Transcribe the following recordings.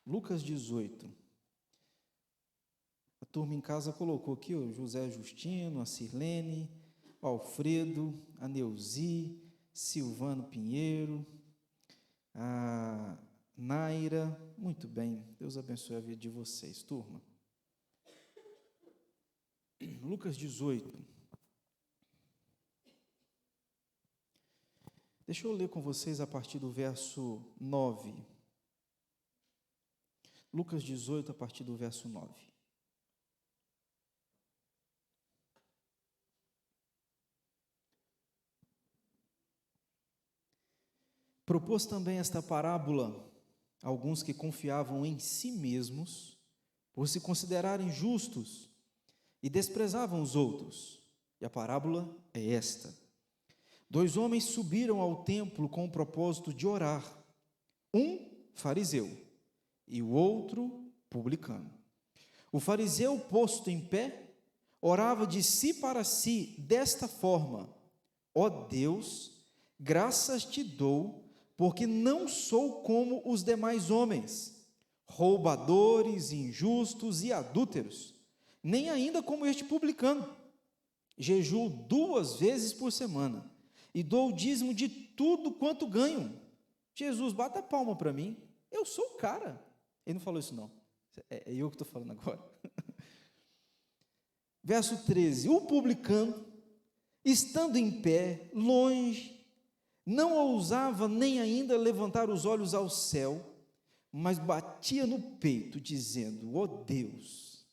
Lucas 18. A turma em casa colocou aqui o José Justino, a Sirlene, o Alfredo, a Neuzi, Silvano Pinheiro, a Naira. Muito bem, Deus abençoe a vida de vocês, turma. Lucas 18. Deixa eu ler com vocês a partir do verso 9. Lucas 18, a partir do verso 9. Propôs também esta parábola a alguns que confiavam em si mesmos, por se considerarem justos, e desprezavam os outros. E a parábola é esta: 2 homens subiram ao templo com o propósito de orar, um fariseu e o outro publicano. O fariseu, posto em pé, orava de si para si desta forma: ó Deus, graças te dou, porque não sou como os demais homens, roubadores, injustos e adúlteros, nem ainda como este publicano. Jejuo 2 vezes por semana e dou o dízimo de tudo quanto ganho. Jesus, bata a palma para mim, eu sou o cara. Ele não falou isso não, é eu que estou falando agora. Verso 13, o publicano, estando em pé, longe, não ousava nem ainda levantar os olhos ao céu, mas batia no peito, dizendo: ó Deus,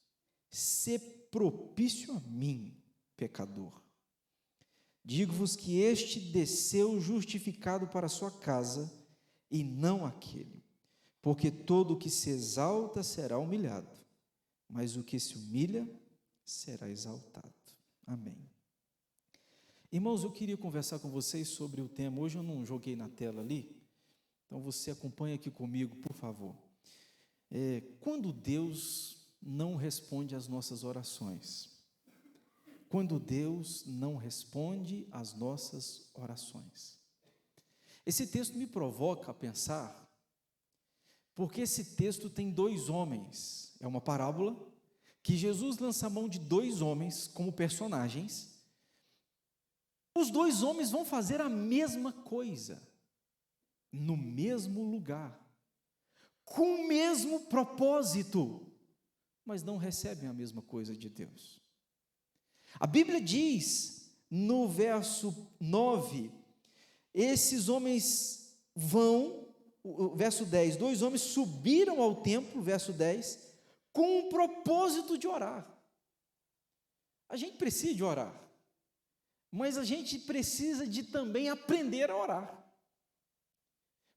sê propício a mim, pecador. Digo-vos que este desceu justificado para a sua casa, e não aquele. Porque todo o que se exalta será humilhado, mas o que se humilha será exaltado. Amém. Irmãos, eu queria conversar com vocês sobre o tema. Hoje eu não joguei na tela ali, então você acompanha aqui comigo, por favor. Quando Deus não responde às nossas orações. Quando Deus não responde às nossas orações. Esse texto me provoca a pensar, porque esse texto tem 2 homens, é uma parábola, que Jesus lança a mão de 2 homens como personagens. Os 2 homens vão fazer a mesma coisa, no mesmo lugar, com o mesmo propósito, mas não recebem a mesma coisa de Deus. A Bíblia diz, no verso 9, esses homens vão, verso 10, 2 homens subiram ao templo, verso 10, com o propósito de orar. A gente precisa de orar, mas a gente precisa de também aprender a orar.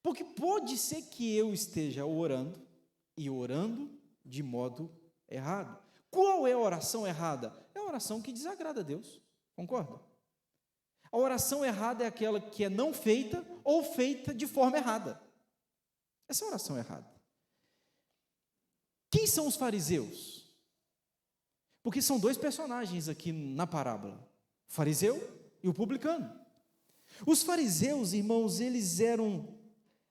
Porque pode ser que eu esteja orando, e orando de modo errado. Qual é a oração errada? É a oração que desagrada a Deus, concorda? A oração errada é aquela que é não feita ou feita de forma errada. Essa é a oração errada. Quem são os fariseus? Porque são 2 personagens aqui na parábola, o fariseu e o publicano. Os fariseus, irmãos, eles eram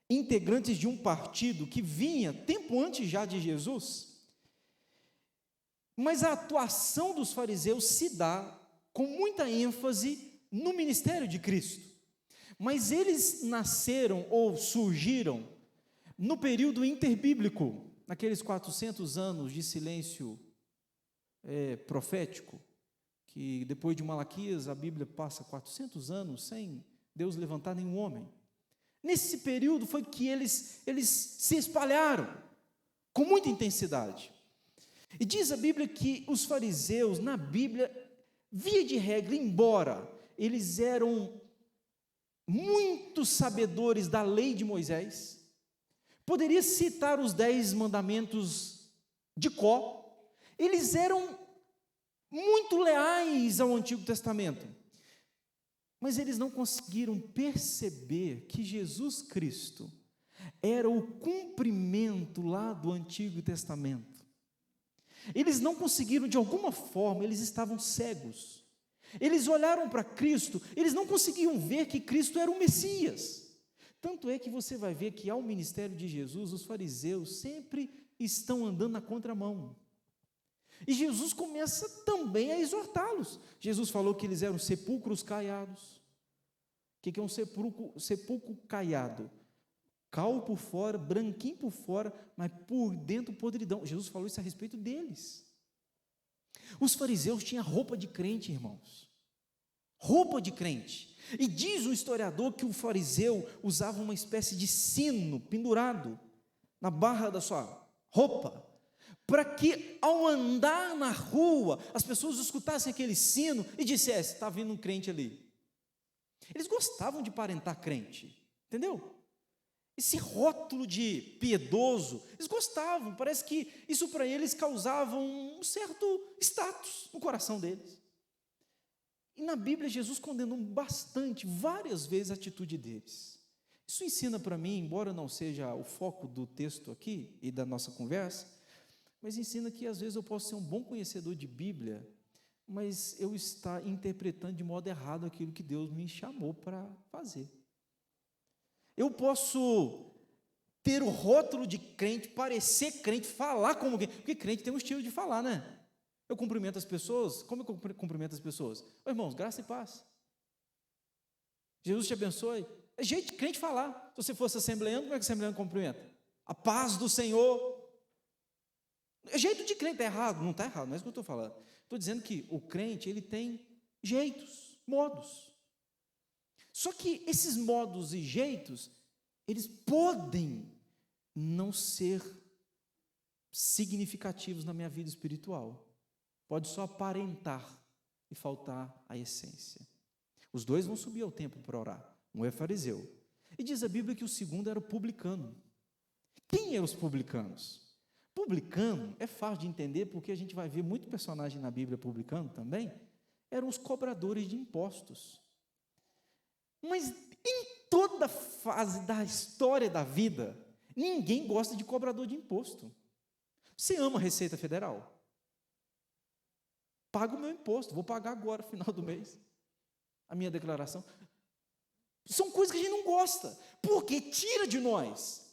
integrantes de um partido que vinha tempo antes já de Jesus. Mas a atuação dos fariseus se dá com muita ênfase no ministério de Cristo. Mas eles nasceram ou surgiram no período interbíblico, naqueles 400 anos de silêncio profético, que depois de Malaquias a Bíblia passa 400 anos sem Deus levantar nenhum homem. Nesse período foi que eles se espalharam com muita intensidade. E diz a Bíblia que os fariseus, na Bíblia, via de regra, embora eles eram muito sabedores da lei de Moisés, poderia citar os 10 mandamentos de cor, eles eram muito leais ao Antigo Testamento, mas eles não conseguiram perceber que Jesus Cristo era o cumprimento lá do Antigo Testamento. Eles não conseguiram, de alguma forma, eles estavam cegos. Eles olharam para Cristo, eles não conseguiam ver que Cristo era o Messias. Tanto é que você vai ver que ao ministério de Jesus, os fariseus sempre estão andando na contramão. E Jesus começa também a exortá-los. Jesus falou que eles eram sepulcros caiados. O que é um sepulcro caiado? Cal por fora, branquinho por fora, mas por dentro podridão. Jesus falou isso a respeito deles. Os fariseus tinham roupa de crente, irmãos. Roupa de crente. E diz o historiador que o fariseu usava uma espécie de sino pendurado na barra da sua roupa, para que ao andar na rua, as pessoas escutassem aquele sino e dissessem: está vindo um crente ali. Eles gostavam de aparentar crente, entendeu? Esse rótulo de piedoso, eles gostavam, parece que isso para eles causava um certo status no coração deles. E na Bíblia Jesus condenou bastante, várias vezes a atitude deles. Isso ensina para mim, embora não seja o foco do texto aqui e da nossa conversa, mas ensina que às vezes eu posso ser um bom conhecedor de Bíblia, mas eu estar interpretando de modo errado aquilo que Deus me chamou para fazer. Eu posso ter o rótulo de crente, parecer crente, falar como crente, porque crente tem um estilo de falar, né? Eu cumprimento as pessoas, como eu cumprimento as pessoas? Ô, irmãos, graça e paz. Jesus te abençoe. É jeito de crente falar. Se você fosse assembleando, como é que o assembleando cumprimenta? A paz do Senhor. É jeito de crente, está errado? Não está errado, não é isso que eu estou falando. Estou dizendo que o crente, ele tem jeitos, modos. Só que esses modos e jeitos, eles podem não ser significativos na minha vida espiritual. Pode só aparentar e faltar a essência. Os dois vão subir ao templo para orar. Um é fariseu. E diz a Bíblia que o segundo era o publicano. Quem eram os publicanos? Publicano é fácil de entender, porque a gente vai ver muito personagem na Bíblia publicano também. Eram os cobradores de impostos. Mas em toda fase da história da vida, ninguém gosta de cobrador de imposto. Você ama a Receita Federal? Paga o meu imposto, vou pagar agora, final do mês, a minha declaração. São coisas que a gente não gosta, porque tira de nós.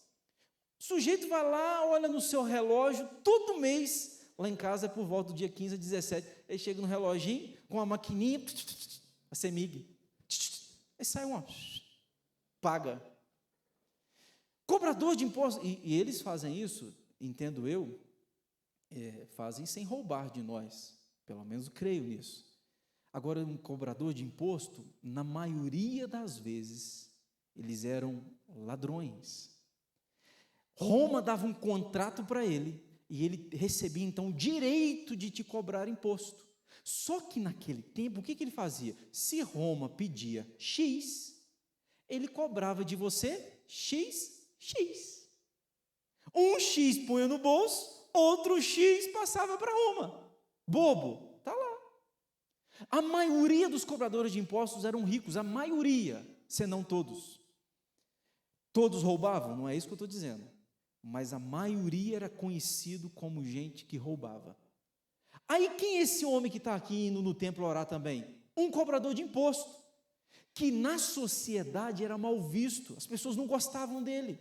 O sujeito vai lá, olha no seu relógio, todo mês, lá em casa é por volta do dia 15 a 17, ele chega no reloginho, com a maquininha, a CEMIG, aí sai uma, paga. Cobrador de impostos, e eles fazem isso, entendo eu, fazem sem roubar de nós, pelo menos creio nisso. Agora, um cobrador de imposto, na maioria das vezes, eles eram ladrões. Roma dava um contrato para ele, e ele recebia então o direito de te cobrar imposto. Só que naquele tempo, o que ele fazia? Se Roma pedia X, ele cobrava de você X. Um X punha no bolso, outro X passava para Roma. Bobo, está lá. A maioria dos cobradores de impostos eram ricos, a maioria, senão todos. Todos roubavam? Não é isso que eu estou dizendo. Mas a maioria era conhecido como gente que roubava. Aí quem é esse homem que está aqui indo no templo orar também? Um cobrador de imposto, que na sociedade era mal visto, as pessoas não gostavam dele.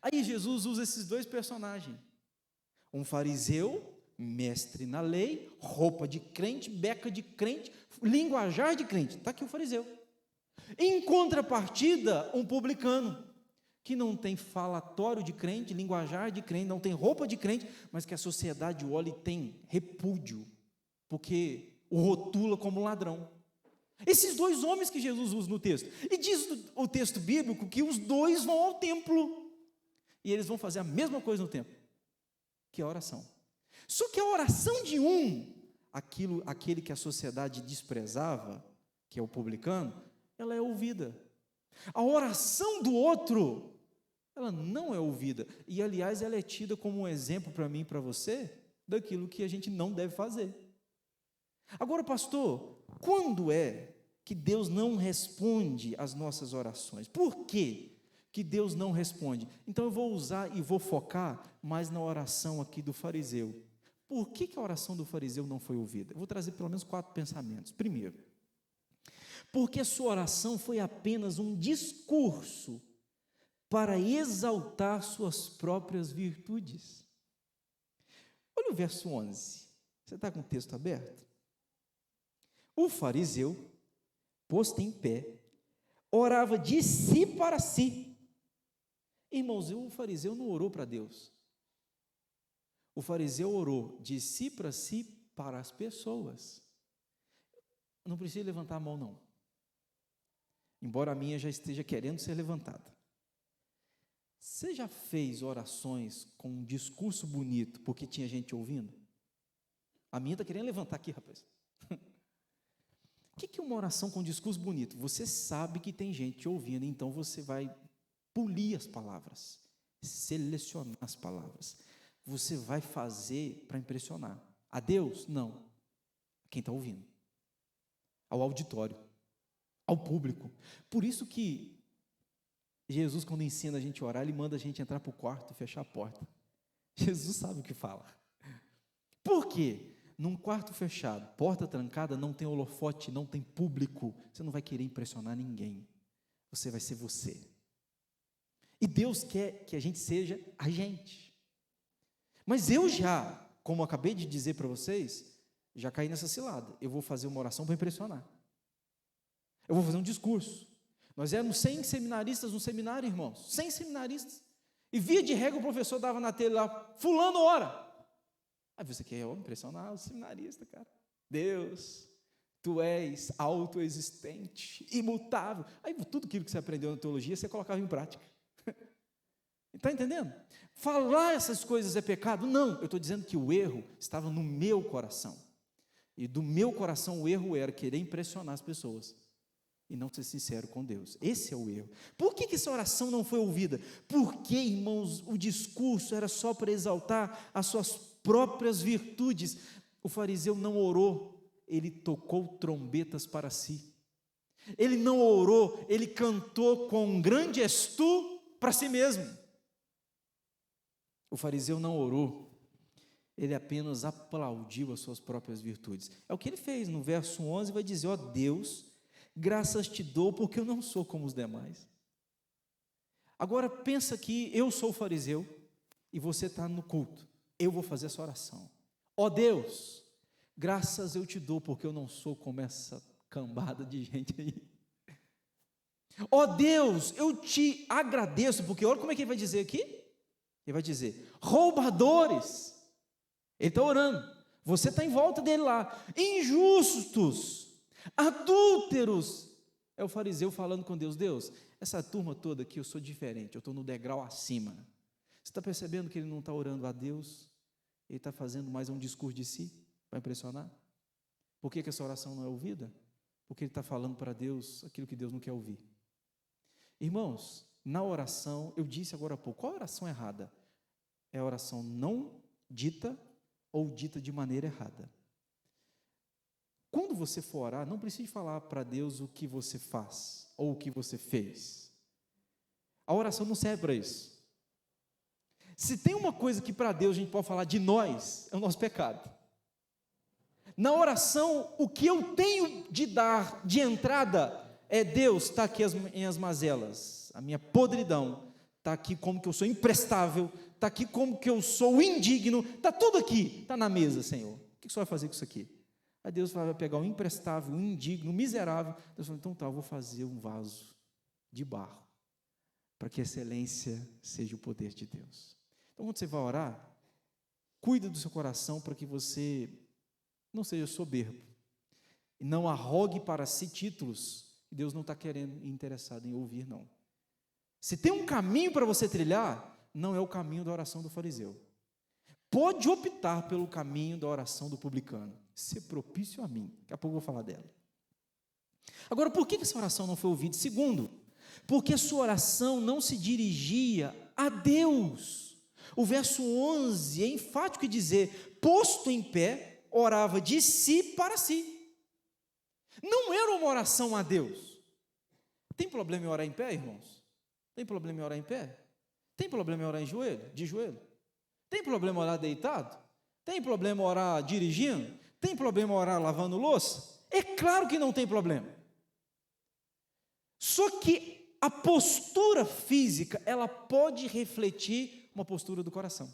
Aí Jesus usa esses dois personagens. Um fariseu, mestre na lei, roupa de crente, beca de crente, linguajar de crente. Está aqui o fariseu. Em contrapartida, um publicano, que não tem falatório de crente, linguajar de crente, não tem roupa de crente, mas que a sociedade olha e tem repúdio, porque o rotula como ladrão. Esses dois homens que Jesus usa no texto. E diz o texto bíblico que os dois vão ao templo, e eles vão fazer a mesma coisa no templo, que é a oração. Só que a oração de um, aquele que a sociedade desprezava, que é o publicano, ela é ouvida. A oração do outro, ela não é ouvida. E, aliás, ela é tida como um exemplo para mim e para você, daquilo que a gente não deve fazer. Agora, pastor, quando é que Deus não responde às nossas orações? Por quê que Deus não responde? Então, eu vou usar e vou focar mais na oração aqui do fariseu. Por que a oração do fariseu não foi ouvida? Eu vou trazer pelo menos 4 pensamentos. Primeiro, porque a sua oração foi apenas um discurso para exaltar suas próprias virtudes. Olha o verso 11. Você está com o texto aberto? O fariseu, posto em pé, orava de si para si. Irmãos, o fariseu não orou para Deus. O fariseu orou de si para as pessoas. Não precisa levantar a mão, não. Embora a minha já esteja querendo ser levantada. Você já fez orações com um discurso bonito porque tinha gente ouvindo? A minha está querendo levantar aqui, rapaz. O que é uma oração com um discurso bonito? Você sabe que tem gente ouvindo, então você vai polir as palavras, selecionar as palavras. Você vai fazer para impressionar. A Deus? Não. Quem está ouvindo. Ao auditório. Ao público. Por isso que Jesus, quando ensina a gente a orar, Ele manda a gente entrar para o quarto e fechar a porta. Jesus sabe o que fala. Por quê? Num quarto fechado, porta trancada, não tem holofote, não tem público, você não vai querer impressionar ninguém, você vai ser você. E Deus quer que a gente seja a gente. Mas eu já, como eu acabei de dizer para vocês, já caí nessa cilada. Eu vou fazer uma oração para impressionar. Eu vou fazer um discurso. Nós éramos 100 seminaristas no seminário, irmãos, 100 seminaristas. E via de regra o professor dava na tela lá, fulano ora. Aí você quer impressionar o seminarista, cara. Deus, tu és autoexistente, imutável. Aí tudo aquilo que você aprendeu na teologia, você colocava em prática. Está entendendo? Falar essas coisas é pecado? Não, eu estou dizendo que o erro estava no meu coração. E do meu coração o erro era querer impressionar as pessoas e não ser sincero com Deus. Esse é o erro. Por que essa oração não foi ouvida? Porque, irmãos, o discurso era só para exaltar as suas próprias virtudes. O fariseu não orou, ele tocou trombetas para si. Ele não orou, ele cantou com grande és tu para si mesmo. O fariseu não orou, ele apenas aplaudiu as suas próprias virtudes. É o que ele fez. No verso 11 vai dizer: ó Deus, graças te dou porque eu não sou como os demais. Agora pensa que eu sou o fariseu e você está no culto. Eu vou fazer essa oração. Ó Deus, graças eu te dou porque eu não sou como essa cambada de gente aí. Ó Deus, eu te agradeço, porque olha como é que ele vai dizer aqui. Ele vai dizer, roubadores. Ele está orando. Você está em volta dele lá. Injustos, adúlteros. É o fariseu falando com Deus. Deus, essa turma toda aqui eu sou diferente, eu estou no degrau acima. Você está percebendo que ele não está orando a Deus? Ele está fazendo mais um discurso de si, para impressionar? Por que essa oração não é ouvida? Porque ele está falando para Deus aquilo que Deus não quer ouvir. Irmãos, na oração, eu disse agora há pouco, qual a oração errada? É a oração não dita ou dita de maneira errada. Quando você for orar, não precisa falar para Deus o que você faz ou o que você fez. A oração não serve para isso. Se tem uma coisa que para Deus a gente pode falar de nós, é o nosso pecado. Na oração, o que eu tenho de dar de entrada é: Deus, está aqui as minhas mazelas, a minha podridão, está aqui como que eu sou imprestável, está aqui como que eu sou indigno, está tudo aqui, está na mesa, Senhor. O que o Senhor vai fazer com isso aqui? Aí Deus vai pegar o imprestável, o indigno, o miserável. Deus fala: então tá, eu vou fazer um vaso de barro, para que a excelência seja o poder de Deus. Então, quando você vai orar, cuida do seu coração para que você não seja soberbo e não arrogue para si títulos que Deus não está querendo e interessado em ouvir, não. Se tem um caminho para você trilhar, não é o caminho da oração do fariseu. Pode optar pelo caminho da oração do publicano. Ser propício a mim. Daqui a pouco eu vou falar dela. Agora, por que essa oração não foi ouvida? Segundo, porque a sua oração não se dirigia a Deus. O verso 11 é enfático em dizer: posto em pé, orava de si para si. Não era uma oração a Deus. Tem problema em orar em pé, irmãos? Tem problema em orar em pé? Tem problema em orar de joelho? Tem problema em orar deitado? Tem problema em orar dirigindo? Tem problema em orar lavando louça? É claro que não tem problema. Só que a postura física, ela pode refletir uma postura do coração.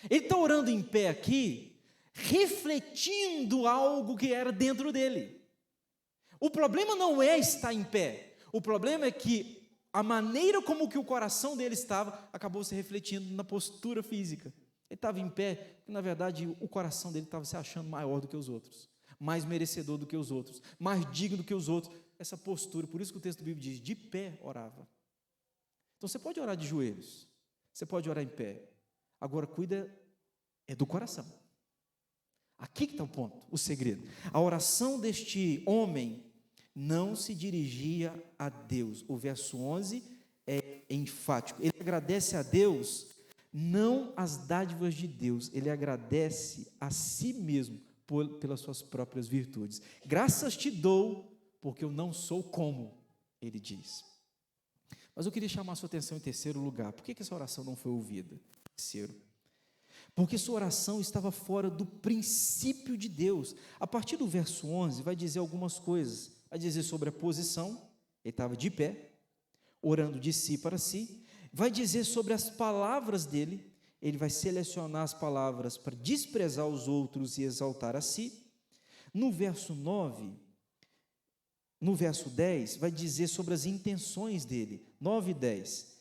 Ele está orando em pé aqui, refletindo algo que era dentro dele. O problema não é estar em pé, o problema é que a maneira como que o coração dele estava, acabou se refletindo na postura física. Ele estava em pé, e na verdade o coração dele estava se achando maior do que os outros, mais merecedor do que os outros, mais digno do que os outros. Essa postura, por isso que o texto bíblico diz, de pé orava. Então você pode orar de joelhos, você pode orar em pé, agora cuida do coração. Aqui que está o ponto, o segredo. A oração deste homem não se dirigia a Deus. O verso 11 é enfático. Ele agradece a Deus, não as dádivas de Deus, ele agradece a si mesmo pelas suas próprias virtudes. Graças te dou, porque eu não sou como, ele diz. Mas eu queria chamar a sua atenção em terceiro lugar. Por que essa oração não foi ouvida? Terceiro, porque sua oração estava fora do princípio de Deus. A partir do verso 11, vai dizer algumas coisas. Vai dizer sobre a posição, ele estava de pé, orando de si para si. Vai dizer sobre as palavras dele, ele vai selecionar as palavras para desprezar os outros e exaltar a si. No verso 9, no verso 10, vai dizer sobre as intenções dele, 9 e 10.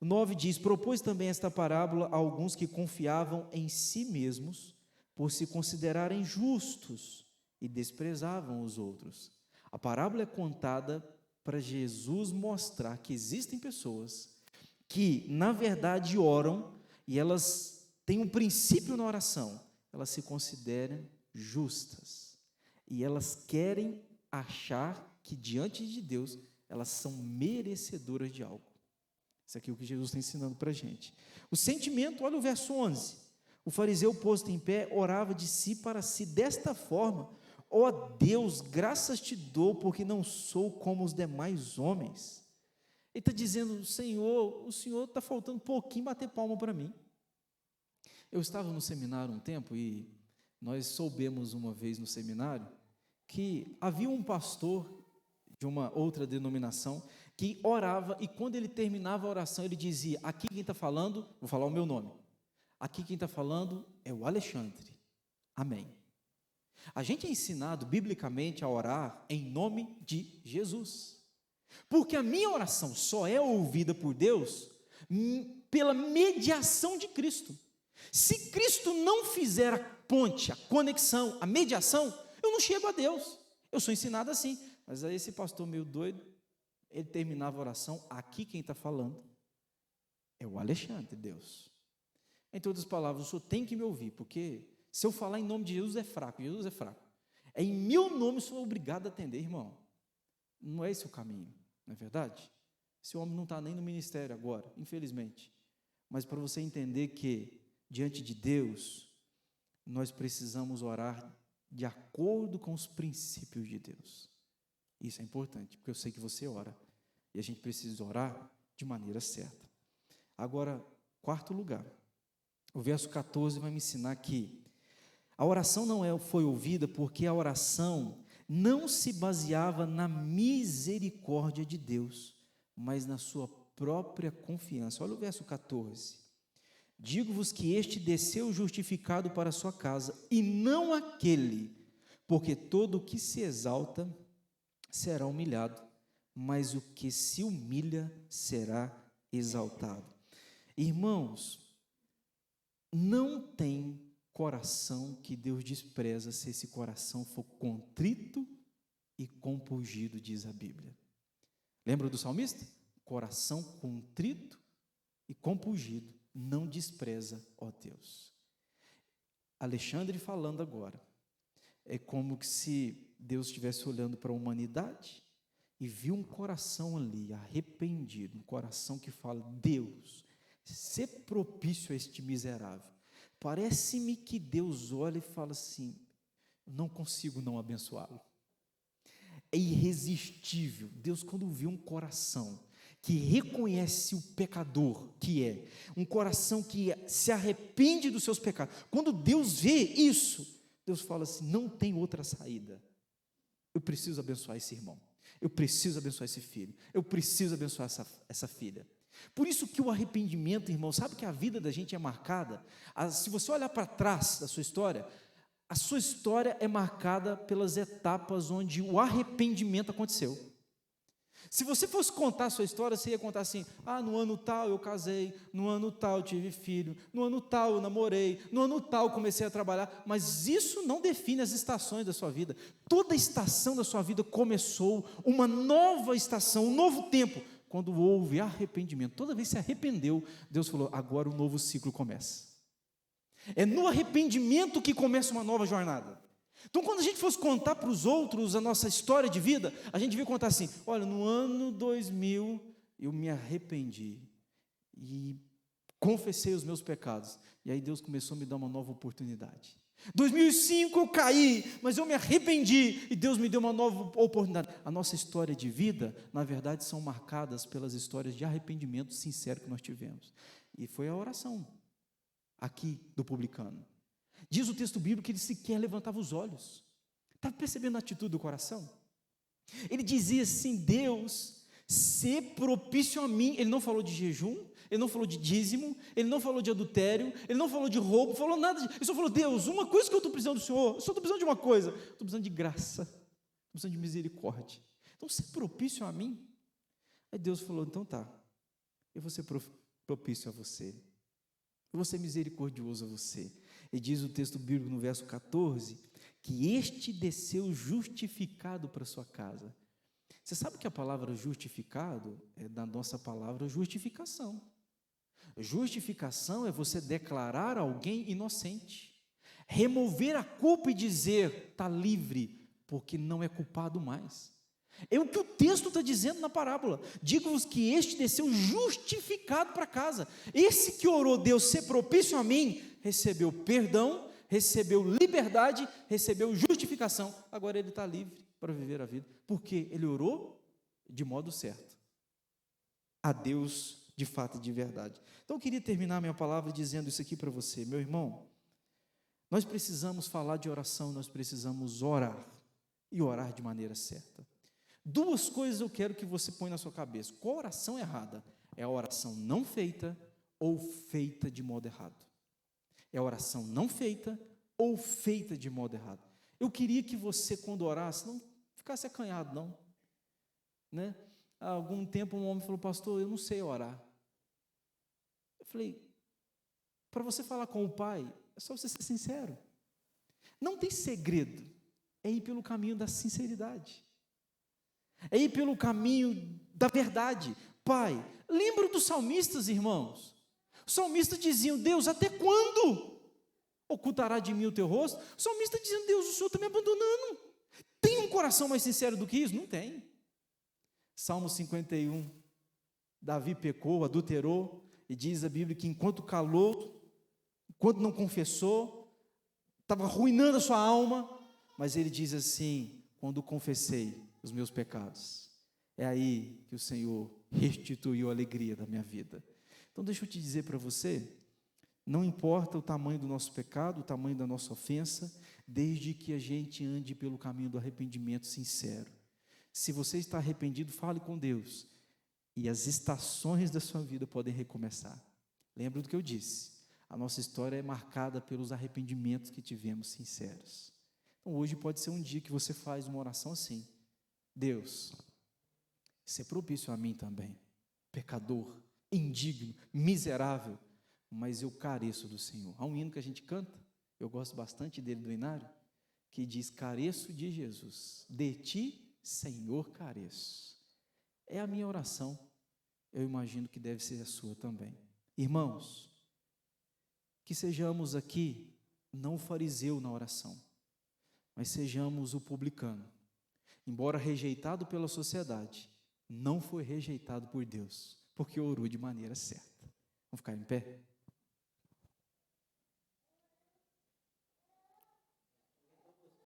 O 9 diz, propôs também esta parábola a alguns que confiavam em si mesmos, por se considerarem justos, e desprezavam os outros. A parábola é contada para Jesus mostrar que existem pessoas que, na verdade, oram, e elas têm um princípio na oração, elas se consideram justas, e elas querem achar que, diante de Deus, elas são merecedoras de algo. Isso aqui é o que Jesus está ensinando para a gente. O sentimento, olha o verso 11. O fariseu posto em pé, orava de si para si, desta forma, ó Deus, graças te dou, porque não sou como os demais homens. Ele está dizendo, Senhor, o Senhor está faltando um pouquinho bater palma para mim. Eu estava no seminário um tempo, e nós soubemos uma vez no seminário, que havia um pastor de uma outra denominação, que orava, e quando ele terminava a oração, ele dizia, aqui quem está falando, vou falar o meu nome, aqui quem está falando é o Alexandre, amém. A gente é ensinado biblicamente a orar em nome de Jesus, porque a minha oração só é ouvida por Deus pela mediação de Cristo. Se Cristo não fizer a ponte, a conexão, a mediação, eu não chego a Deus. Eu sou ensinado assim. Mas aí esse pastor meio doido, ele terminava a oração, aqui quem está falando é o Alexandre, Deus. Em todas as palavras, o senhor tem que me ouvir, porque se eu falar em nome de Jesus é fraco, Jesus é fraco. É em meu nome eu sou obrigado a atender, irmão. Não é esse o caminho, não é verdade? Esse homem não está nem no ministério agora, infelizmente. Mas para você entender que, diante de Deus, nós precisamos orar de acordo com os princípios de Deus. Isso é importante, porque eu sei que você ora, e a gente precisa orar de maneira certa. Agora, quarto lugar, o verso 14 vai me ensinar que a oração não foi ouvida porque a oração não se baseava na misericórdia de Deus, mas na sua própria confiança. Olha o verso 14. Digo-vos que este desceu justificado para a sua casa, e não aquele, porque todo o que se exalta será humilhado, mas o que se humilha será exaltado. Irmãos, não tem coração que Deus despreza se esse coração for contrito e compungido, diz a Bíblia. Lembra do salmista? Coração contrito e compungido não despreza, ó Deus. Alexandre falando agora, é como se Deus estivesse olhando para a humanidade e viu um coração ali, arrependido, um coração que fala, Deus, sê propício a este miserável. Parece-me que Deus olha e fala assim, não consigo não abençoá-lo. É irresistível. Deus, quando vê um coração que reconhece o pecador que é, um coração que se arrepende dos seus pecados, quando Deus vê isso, Deus fala assim, não tem outra saída. Eu preciso abençoar esse irmão. Eu preciso abençoar esse filho, eu preciso abençoar essa filha. Por isso que o arrependimento, irmão, sabe que a vida da gente é marcada, se você olhar para trás da sua história, a sua história é marcada pelas etapas onde o arrependimento aconteceu. Se você fosse contar a sua história, você ia contar assim: no ano tal eu casei, no ano tal eu tive filho, no ano tal eu namorei, no ano tal eu comecei a trabalhar, mas isso não define as estações da sua vida. Toda estação da sua vida começou uma nova estação, um novo tempo, quando houve arrependimento. Toda vez que se arrependeu, Deus falou: agora o novo ciclo começa. É no arrependimento que começa uma nova jornada. Então, quando a gente fosse contar para os outros a nossa história de vida, a gente devia contar assim: olha, no ano 2000 eu me arrependi e confessei os meus pecados, e aí Deus começou a me dar uma nova oportunidade. 2005 eu caí, mas eu me arrependi e Deus me deu uma nova oportunidade. A nossa história de vida, na verdade, são marcadas pelas histórias de arrependimento sincero que nós tivemos. E foi a oração aqui do publicano. Diz o texto bíblico que ele sequer levantava os olhos. Estava percebendo a atitude do coração? Ele dizia assim: Deus, se propício a mim. Ele não falou de jejum, ele não falou de dízimo, ele não falou de adultério, ele não falou de roubo, falou nada disso. Ele só falou: Deus, uma coisa que eu estou precisando do Senhor, eu só estou precisando de uma coisa, estou precisando de graça, estou precisando de misericórdia. Então, se propício a mim. Aí Deus falou: então tá, eu vou ser propício a você, eu vou ser misericordioso a você. E diz o texto bíblico no verso 14, que este desceu justificado para sua casa. Você sabe que a palavra justificado é da nossa palavra justificação. Justificação é você declarar alguém inocente, remover a culpa e dizer: está livre, porque não é culpado mais. É o que o texto está dizendo na parábola. Digo-vos que este desceu justificado para casa. Esse que orou: Deus, ser propício a mim, recebeu perdão, recebeu liberdade, recebeu justificação. Agora ele está livre para viver a vida, porque ele orou de modo certo, a Deus de fato e de verdade. Então eu queria terminar minha palavra dizendo isso aqui para você, meu irmão. Nós precisamos falar de oração, nós precisamos orar, e orar de maneira certa. Duas coisas eu quero que você ponha na sua cabeça. Qual a oração errada? É a oração não feita ou feita de modo errado. É a oração não feita ou feita de modo errado. Eu queria que você, quando orasse, não ficasse acanhado, não. Né? Há algum tempo um homem falou: pastor, eu não sei orar. Eu falei: para você falar com o Pai, é só você ser sincero. Não tem segredo, é ir pelo caminho da sinceridade. É ir pelo caminho da verdade. Pai, lembra dos salmistas, irmãos? Os salmistas diziam: Deus, até quando ocultará de mim o teu rosto? O salmista dizendo: Deus, o Senhor está me abandonando. Tem um coração mais sincero do que isso? Não tem. Salmo 51, Davi pecou, adulterou, e diz a Bíblia que enquanto calou, enquanto não confessou, estava arruinando a sua alma, mas ele diz assim: quando confessei os meus pecados, é aí que o Senhor restituiu a alegria da minha vida. Então deixa eu te dizer para você, não importa o tamanho do nosso pecado, o tamanho da nossa ofensa, desde que a gente ande pelo caminho do arrependimento sincero. Se você está arrependido, fale com Deus, e as estações da sua vida podem recomeçar. Lembra do que eu disse, a nossa história é marcada pelos arrependimentos que tivemos sinceros. Então hoje pode ser um dia que você faz uma oração assim: Deus, ser propício a mim também, pecador, indigno, miserável, mas eu careço do Senhor. Há um hino que a gente canta, eu gosto bastante dele, do Inário, que diz: careço de Jesus, de ti, Senhor, careço. É a minha oração, eu imagino que deve ser a sua também. Irmãos, que sejamos aqui não o fariseu na oração, mas sejamos o publicano. Embora rejeitado pela sociedade, não foi rejeitado por Deus, porque orou de maneira certa. Vamos ficar em pé?